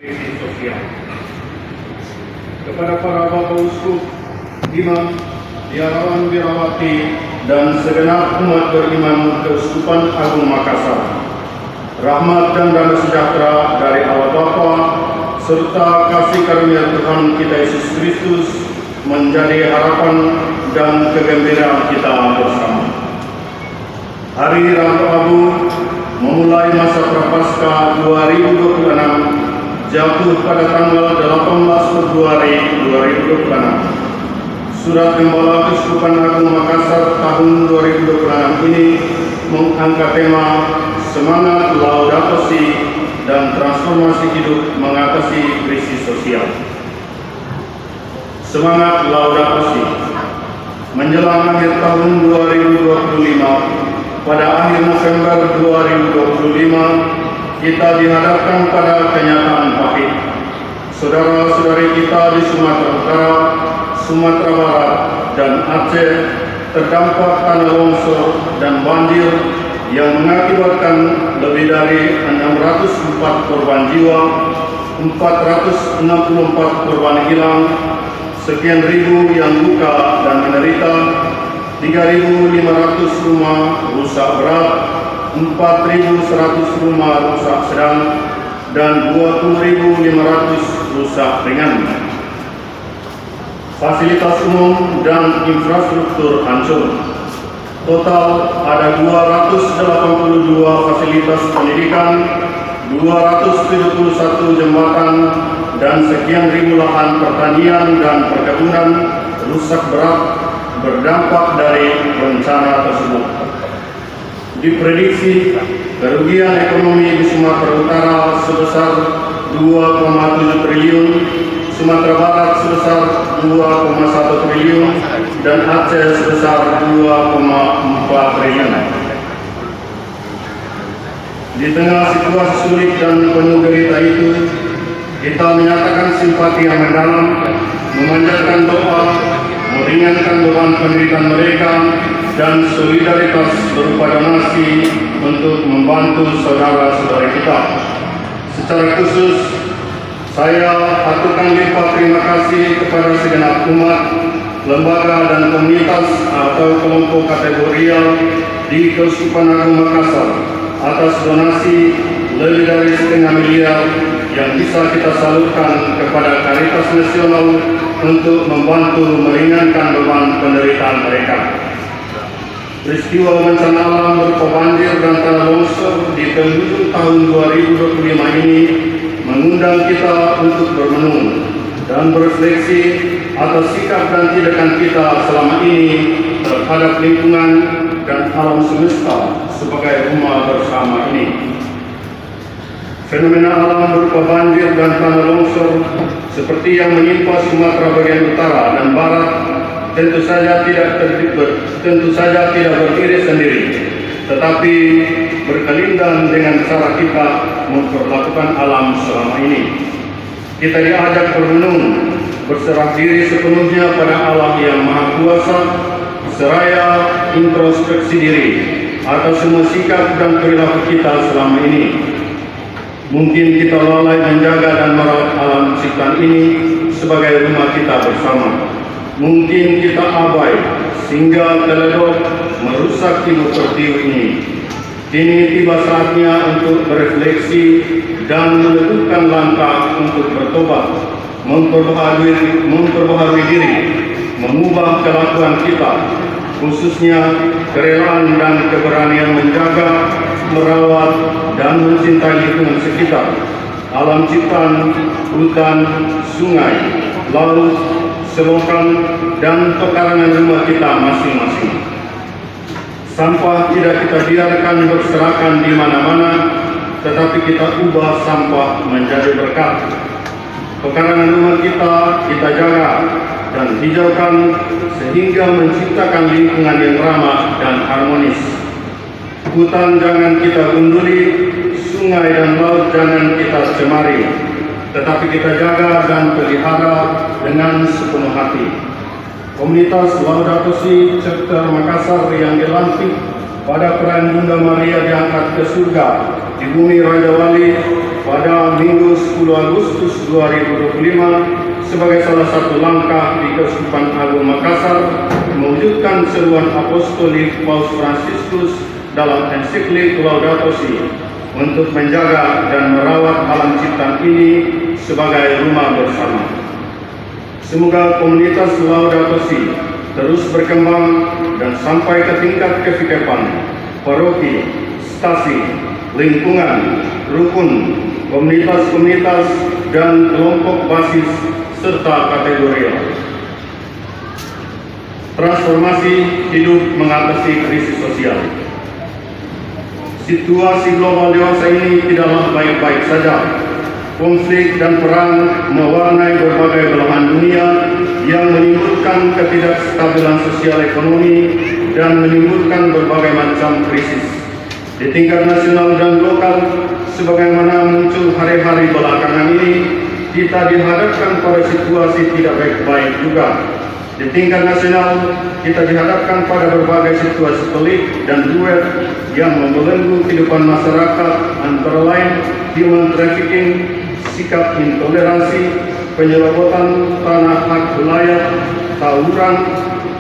krisis sosial. Kepada para Bapak Uskup, Imam, Biarawan Biarawati, dan segenap umat beriman Keuskupan Agung Makassar, rahmat dan damai sejahtera dari Allah Bapa serta kasih karunia Tuhan kita Yesus Kristus menjadi harapan dan kegembiraan kita bersama. Hari Rabu Abu memulai masa Prapaskah 2026 jatuh pada tanggal 18 Februari 2026. Surat Gembala Keuskupan Agung Makassar tahun 2026 ini mengangkat tema semangat Laudato Si dan transformasi hidup mengatasi krisis sosial. Semangat Laudato Si. Menjelang akhir tahun 2025, pada akhir November 2025, kita dihadapkan pada kenyataan pahit. Saudara-saudari kita di Sumatera Utara, Sumatera Barat, dan Aceh terdampak tanah longsor dan banjir yang mengakibatkan lebih dari 604 korban jiwa, 464 korban hilang, sekian ribu yang luka dan menderita, 3.500 rumah rusak berat, 4.100 rumah rusak sedang, dan 20.500 rusak ringan. Fasilitas umum dan infrastruktur hancur. Total ada 282 fasilitas pendidikan, 271 jembatan, dan sekian ribu lahan pertanian dan perkebunan rusak berat berdampak dari bencana tersebut. Diprediksi kerugian ekonomi di Sumatera Utara sebesar 2,7 triliun, Sumatera Barat sebesar 2,1 triliun, dan Aceh sebesar 2,4 triliun. Di tengah situasi sulit dan penuh derita itu, kita menyatakan simpati yang mendalam, memanjatkan doa, meringankan beban penderitaan mereka, dan solidaritas berupa donasi untuk membantu saudara-saudari kita. Secara khusus, saya aturkan limpah terima kasih kepada segenap umat, lembaga dan komunitas atau kelompok kategorial di Keuskupan Agung Makassar atas donasi lebih dari 0,5 miliar yang bisa kita salurkan kepada Caritas Nasional untuk membantu meringankan beban penderitaan mereka. Peristiwa bencana alam berupa banjir dan tanah longsor di penghujung tahun 2025 ini mengundang kita untuk bermenung dan berefleksi atas sikap dan tindakan kita selama ini terhadap lingkungan dan alam semesta sebagai rumah bersama ini. Fenomena alam berupa banjir dan tanah longsor seperti yang menimpa Sumatera bagian utara dan barat tentu saja tidak berdiri sendiri, tetapi berkelindan dengan cara kita memperlakukan alam selama ini. Kita diajak bermenung, berserah diri sepenuhnya pada Allah yang Maha Kuasa, seraya introspeksi diri atas semua sikap dan perilaku kita selama ini. Mungkin kita lalai menjaga dan merawat alam ciptaan ini sebagai rumah kita bersama. Mungkin kita abai sehingga teledor merusak hidup pertiwi ini. Kini tiba saatnya untuk berefleksi dan menentukan langkah untuk bertobat, memperbaharui diri, mengubah kelakuan kita, khususnya kerelaan dan keberanian menjaga, merawat, dan mencintai lingkungan sekitar, alam ciptaan, hutan, sungai, laut, selokan, dan pekarangan rumah kita masing-masing. Sampah tidak kita biarkan berserakan di mana-mana, tetapi kita ubah sampah menjadi berkat. Pekarangan rumah kita jaga dan hijaukan sehingga menciptakan lingkungan yang ramah dan harmonis. Hutan jangan kita gunduli, sungai dan laut jangan kita cemari, tetapi kita jaga dan pelihara dengan sepenuh hati. Komunitas Laudato Si Chapter Makassar yang dilantik pada perayaan Bunda Maria diangkat ke surga di bumi Raja Wali pada Minggu 10 Agustus 2025 sebagai salah satu langkah di Keuskupan Agung Makassar mewujudkan seruan apostolik Paus Fransiskus dalam ensiklik Laudato Si untuk menjaga dan merawat alam ciptaan ini sebagai rumah bersama. Semoga komunitas Laudato Si terus berkembang dan sampai ke tingkat kefikepan, paroki, stasi, lingkungan, rukun, komunitas-komunitas, dan kelompok basis serta kategorial. Transformasi hidup mengatasi krisis sosial. Situasi global dewasa ini tidaklah baik-baik saja. Konflik dan perang mewarnai berbagai belahan dunia yang menimbulkan ketidakstabilan sosial ekonomi dan menimbulkan berbagai macam krisis. Di tingkat nasional dan lokal, sebagaimana muncul hari-hari belakangan ini, kita dihadapkan pada situasi tidak baik-baik juga. Di tingkat nasional, kita dihadapkan pada berbagai situasi pelik dan ruwet yang membelenggu kehidupan masyarakat, antara lain human trafficking, sikap intoleransi, penyerobotan tanah hak wilayah, tawuran,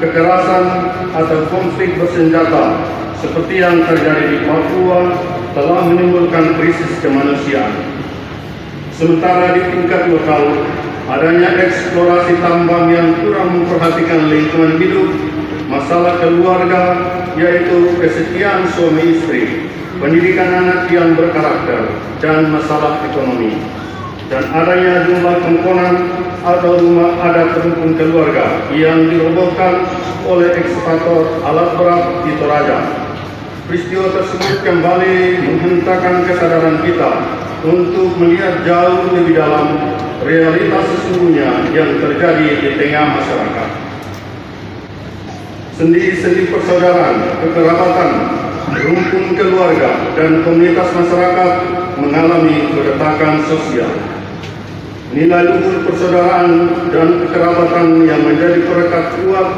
kekerasan, atau konflik bersenjata, seperti yang terjadi di Papua, telah menimbulkan krisis kemanusiaan. Sementara di tingkat lokal, adanya eksplorasi tambang yang kurang memperhatikan lingkungan hidup, masalah keluarga, yaitu kesetiaan suami istri, pendidikan anak yang berkarakter, dan masalah ekonomi. Dan adanya jumlah komponen atau rumah adat pendukung keluarga yang dirobohkan oleh ekskavator alat berat di Toraja. Peristiwa tersebut kembali menghentakkan kesadaran kita untuk melihat jauh lebih dalam realitas sesungguhnya yang terjadi di tengah masyarakat. Sendi-sendi persaudaraan, kekerabatan, rukun keluarga, dan komunitas masyarakat mengalami keretakan sosial. Nilai luhur persaudaraan dan kekerabatan yang menjadi perekat kuat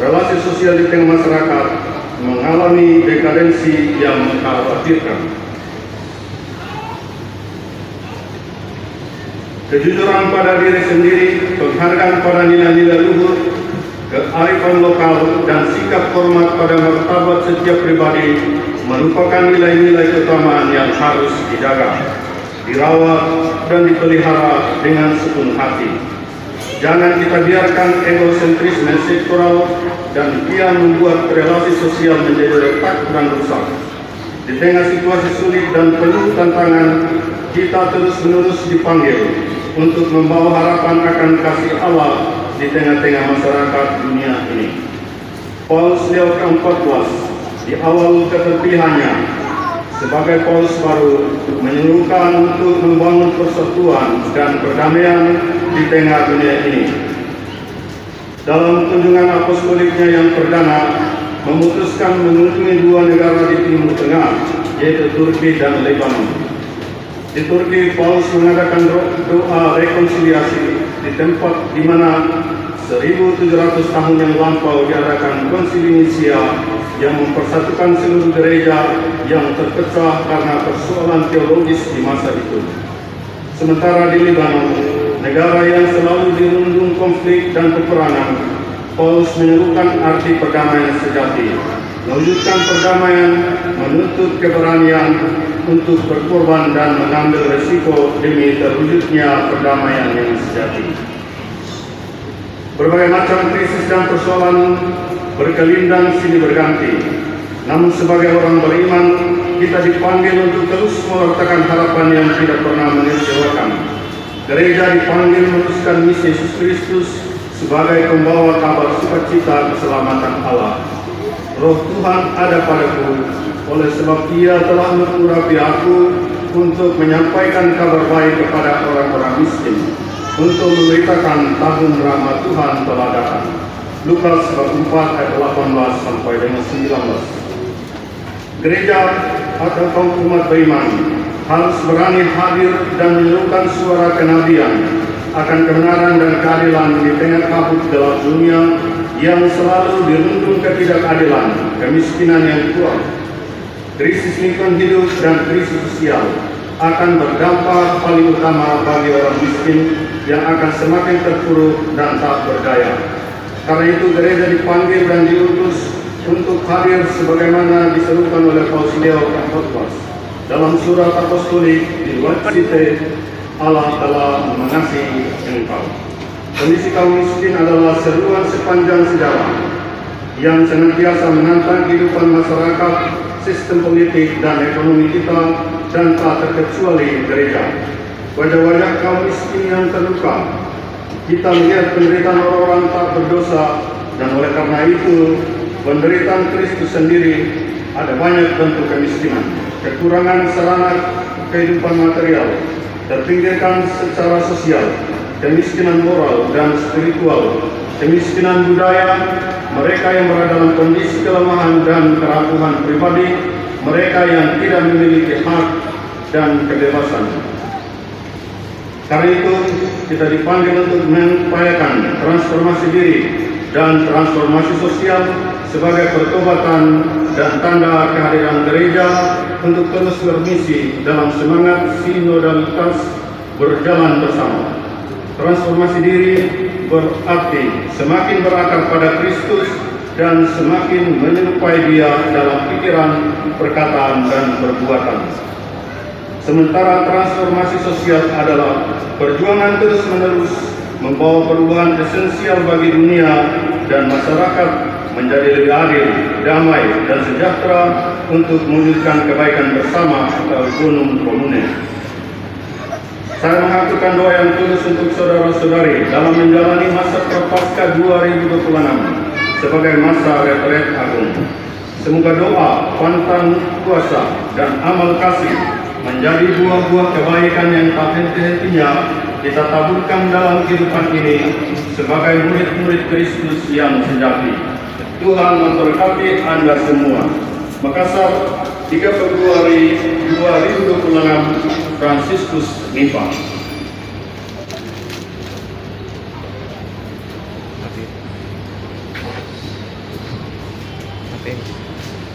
relasi sosial di tengah masyarakat mengalami dekadensi yang mengkhawatirkan. Kejujuran pada diri sendiri, penghargaan pada nilai-nilai luhur, kearifan lokal, dan sikap hormat pada martabat setiap pribadi merupakan nilai-nilai keutamaan yang harus dijaga, dirawat, dan dipelihara dengan sepenuh hati. Jangan kita biarkan egosentrisme sektoral dan kian membuat relasi sosial menjadi retak dan rusak. Di tengah situasi sulit dan penuh tantangan, kita terus-menerus dipanggil untuk membawa harapan akan kasih Allah di tengah-tengah masyarakat dunia ini. Paus Leo ke-14 di awal keterpilihannya sebagai Paus baru menyerukan untuk membangun persatuan dan perdamaian di tengah dunia ini. Dalam kunjungan apostoliknya yang perdana, memutuskan mengunjungi dua negara di Timur Tengah, yaitu Turki dan Lebanon. Di Turki, Paus mengadakan doa rekonsiliasi di tempat di mana 1700 tahun yang lampau diadakan konsili Nicea yang mempersatukan seluruh gereja yang terpecah karena persoalan teologis di masa itu. Sementara di Lebanon, negara yang selalu dirundung konflik dan peperangan, Paus menyerukan arti perdamaian sejati, mewujudkan perdamaian, menuntut keberanian untuk berkorban dan mengambil resiko demi terwujudnya perdamaian yang sejati. Berbagai macam krisis dan persoalan berkelindang silih berganti. Namun sebagai orang beriman, kita dipanggil untuk terus mewartakan harapan yang tidak pernah mengecewakan. Gereja dipanggil meneruskan misi Yesus Kristus sebagai pembawa kabar sukacita keselamatan Allah. Roh Tuhan ada padaku, oleh sebab Ia telah mengurapi aku untuk menyampaikan kabar baik kepada orang-orang miskin, untuk memberitakan tahun rahmat Tuhan telah datang. Lukas bab 4 ayat 18 sampai dengan 19. Gereja atau kaum umat beriman harus berani hadir dan menyerukan suara kenabian akan kebenaran dan keadilan di tengah kabut gelap dunia yang selalu dirundung ketidakadilan, kemiskinan yang kuat, krisis lingkungan hidup, dan krisis sosial. akan berdampak paling utama bagi orang miskin yang akan semakin terpuruk dan tak berdaya. Karena itu gereja dipanggil dan diutus untuk hadir sebagaimana diserukan oleh Paus Leo ke-14 dalam surat apostolik di Wacite, Allah telah mengasihi engkau. Kondisi kaum miskin adalah seruan sepanjang sejarah yang senantiasa menantang kehidupan masyarakat, sistem politik dan ekonomi kita, dan tak terkecuali gereja. Wajah-wajah kaum miskin yang terluka, kita melihat penderitaan orang-orang tak berdosa, dan oleh karena itu penderitaan Kristus sendiri ada banyak bentuk kemiskinan, kekurangan sarana kehidupan material, terpinggirkan secara sosial, kemiskinan moral dan spiritual, kemiskinan budaya, mereka yang berada dalam kondisi kelemahan dan kerapuhan pribadi, mereka yang tidak memiliki hak dan kebebasan. Karena itu, kita dipanggil untuk mengupayakan transformasi diri dan transformasi sosial sebagai pertobatan dan tanda kehadiran gereja untuk terus bermisi dalam semangat sinodalitas berjalan bersama. Transformasi diri berarti semakin berakar pada Kristus dan semakin menyerupai Dia dalam pikiran, perkataan, dan perbuatan. Sementara transformasi sosial adalah perjuangan terus-menerus membawa perubahan esensial bagi dunia dan masyarakat menjadi lebih adil, damai, dan sejahtera untuk mewujudkan kebaikan bersama atau unum commune. Saya mengaturkan doa yang tulus untuk saudara-saudari dalam menjalani masa Prapaskah 2026 sebagai masa retret agung. Semoga doa, pantang kuasa, dan amal kasih menjadi buah-buah kebaikan yang tak henti-hentinya kita taburkan dalam kehidupan ini sebagai murid-murid Kristus yang sejati. Tuhan memberkati Anda semua. Makassar, 3 Februari 2026, Fransiskus Nifa. Oke.